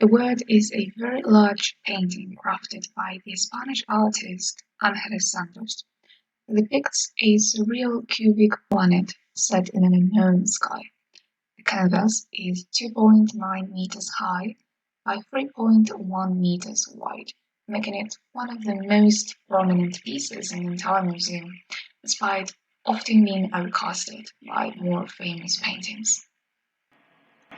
A word is a very large painting crafted by the Spanish artist Ángeles Santos. It depicts a surreal cubic planet set in an unknown sky. The canvas is 2.9 meters high by 3.1 meters wide, making it one of the most prominent pieces in the entire museum, despite often being outcasted by more famous paintings.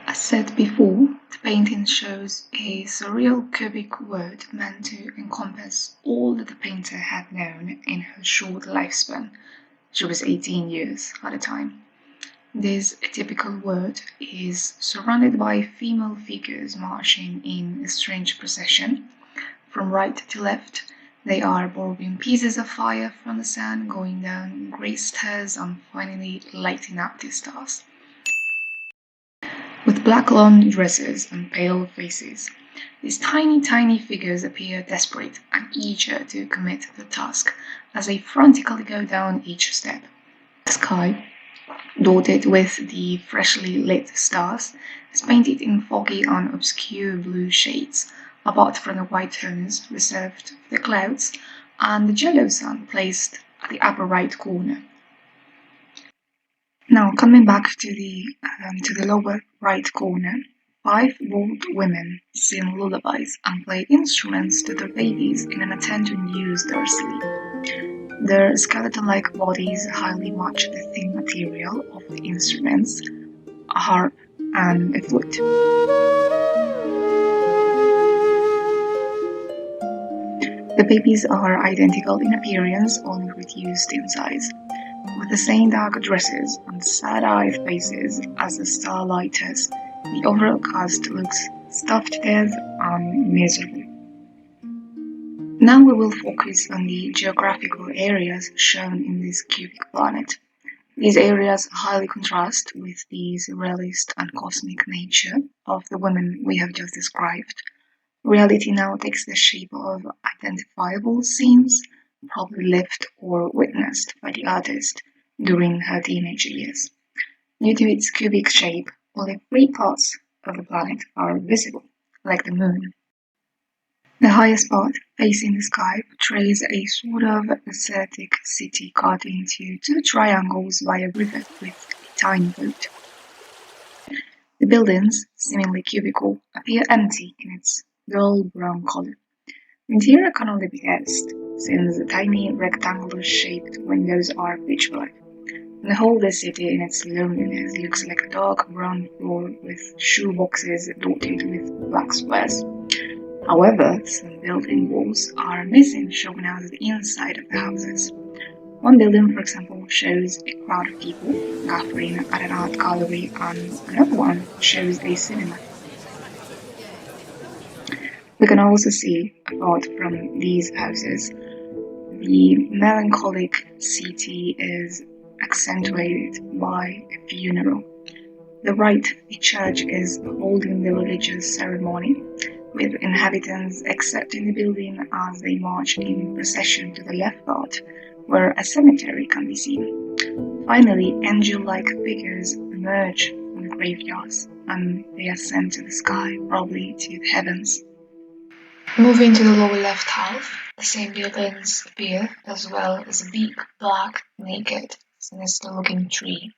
As said before, the painting shows a surreal cubic word meant to encompass all that the painter had known in her short lifespan. She was 18 years at the time. This atypical word is surrounded by female figures marching in a strange procession. From right to left, they are borrowing pieces of fire from the sun, going down great stairs and finally lighting up the stars. With black long dresses and pale faces, these tiny figures appear desperate and eager to commit the task as they frantically go down each step. The sky, dotted with the freshly lit stars, is painted in foggy and obscure blue shades, apart from the white tones reserved for the clouds and the yellow sun placed at the upper right corner. Now, coming back to the lower right corner, 5 bald women sing lullabies and play instruments to their babies in an attempt to induce their sleep. Their skeleton-like bodies highly match the thin material of the instruments, a harp and a flute. The babies are identical in appearance, only reduced in size, with the same dark dresses and sad-eyed faces as the starlighters. The overall cast looks stuffed to death and miserable. Now we will focus on the geographical areas shown in this cubic planet. These areas highly contrast with the surrealist and cosmic nature of the women we have just described. Reality now takes the shape of identifiable scenes, probably lived or witnessed by the artist during her teenage years. Due to its cubic shape, only 3 parts of the planet are visible, like the moon. The highest part, facing the sky, portrays a sort of ascetic city cut into 2 triangles by a river with a tiny boat. The buildings, seemingly cubical, appear empty in its dull brown color. The interior can only be guessed, since the tiny rectangular-shaped windows are pitch black, and the whole city in its loneliness looks like a dark brown floor with shoe boxes dotted with black squares. However, some building walls are missing, showing us the inside of the houses. One building, for example, shows a crowd of people gathering at an art gallery, and another one shows a cinema. We can also see, apart from these houses, the melancholic city is accentuated by a funeral. The right, a church is holding the religious ceremony, with inhabitants accepting the building as they march in procession to the left part, where a cemetery can be seen. Finally, angel-like figures emerge from the graveyards, and they ascend to the sky, probably to the heavens. Moving to the lower left half, the same buildings appear, as well as a big, black, naked, sinister-looking tree.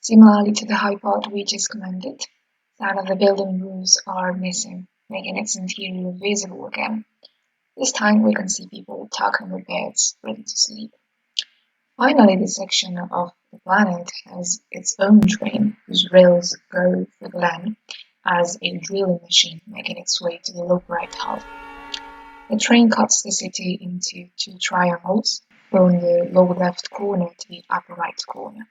Similarly to the high part we just commented, some of the building roofs are missing, making its interior visible again. This time we can see people tucked in their beds, ready to sleep. Finally, this section of the planet has its own train, whose rails go through the land as a drilling machine, making its way to the lower right half. The train cuts the city into 2 triangles, from the lower left corner to the upper right corner.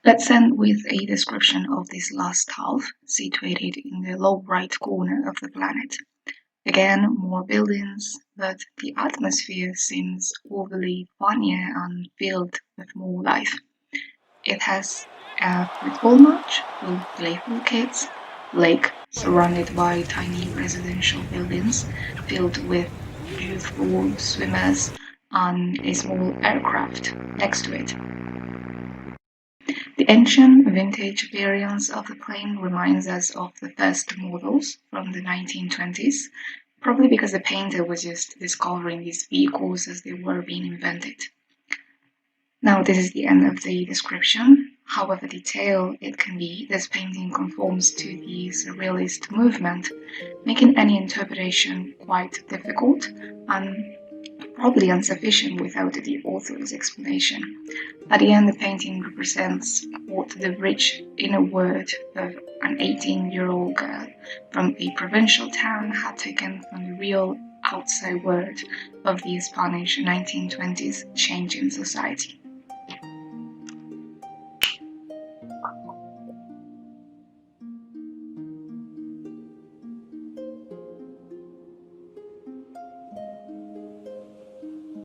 Let's end with a description of this last half, situated in the lower right corner of the planet. Again, more buildings, but the atmosphere seems overly funnier and filled with more life. It has a football match with playful kids, lake surrounded by tiny residential buildings filled with youthful swimmers, and a small aircraft next to it. The ancient vintage appearance of the plane reminds us of the first models from the 1920s, probably because the painter was just discovering these vehicles as they were being invented. Now, this is the end of the description. However detailed it can be, this painting conforms to the surrealist movement, making any interpretation quite difficult and probably insufficient without the author's explanation. At the end, the painting represents what the rich inner world of an 18-year-old girl from a provincial town had taken from the real outside world of the Spanish 1920s changing society.